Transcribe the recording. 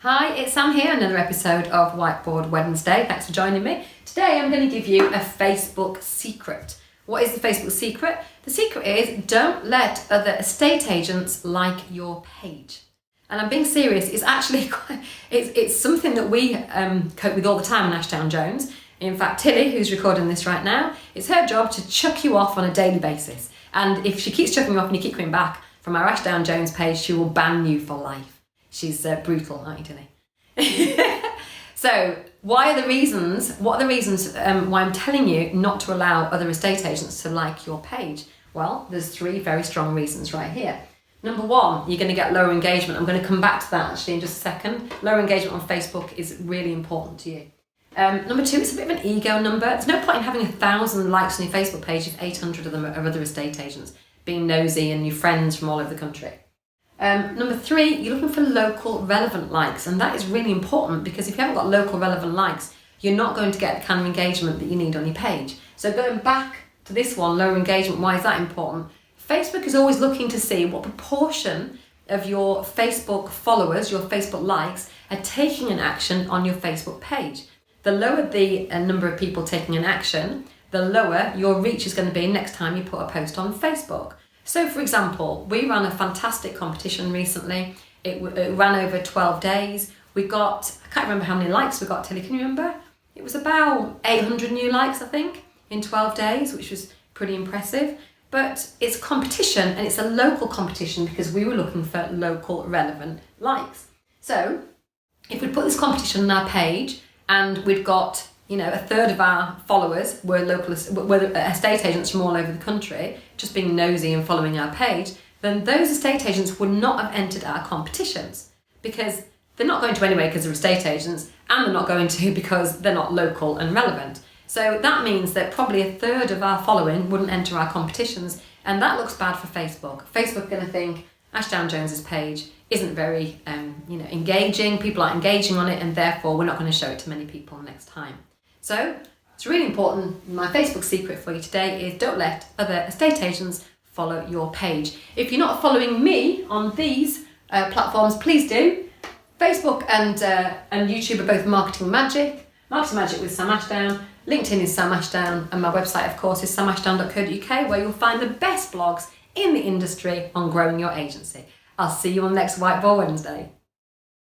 Hi, it's Sam here, another episode of Whiteboard Wednesday. Thanks for joining me. Today I'm going to give you a Facebook secret. What is the Facebook secret? The secret is don't let other estate agents like your page. And I'm being serious, it's actually it's something that we cope with all the time in Ashdown Jones. In fact, Tilly, who's recording this right now, it's her job to chuck you off on a daily basis. And if she keeps chucking you off and you keep coming back from our Ashdown Jones page, she will ban you for life. She's brutal, aren't you, Tilly? So, what are the reasons why I'm telling you not to allow other estate agents to like your page? Well, there's three very strong reasons right here. Number one, you're going to get lower engagement. I'm going to come back to that actually in just a second. Lower engagement on Facebook is really important to you. Number two, it's a bit of an ego number. There's no point in having 1,000 likes on your Facebook page if 800 of them are other estate agents being nosy and your friends from all over the country. Number three, you're looking for local relevant likes, and that is really important because if you haven't got local relevant likes, you're not going to get the kind of engagement that you need on your page. So going back to this one, lower engagement, why is that important? Facebook is always looking to see what proportion of your Facebook followers, your Facebook likes, are taking an action on your Facebook page. The lower the number of people taking an action, the lower your reach is going to be next time you put a post on Facebook. So for example, we ran a fantastic competition recently. It ran over 12 days. We got, I can't remember how many likes we got, Tilly, can you remember? It was about 800 new likes, I think, in 12 days, which was pretty impressive. But it's a competition and it's a local competition because we were looking for local relevant likes. So if we put this competition on our page and we'd got, a third of our followers were estate agents from all over the country, just being nosy and following our page, then those estate agents would not have entered our competitions because they're not going to anyway because they're estate agents, and they're not going to because they're not local and relevant. So that means that probably a third of our following wouldn't enter our competitions, and that looks bad for Facebook. Facebook are going to think Ashdown Jones's page isn't very engaging, people aren't engaging on it, and therefore we're not going to show it to many people next time. So it's really important. My Facebook secret for you today is don't let other estate agents follow your page. If you're not following me on these platforms, please do. Facebook and YouTube are both Marketing Magic with Sam Ashdown, LinkedIn is Sam Ashdown, and my website, of course, is samashdown.co.uk, where you'll find the best blogs in the industry on growing your agency. I'll see you on next Whiteboard Wednesday.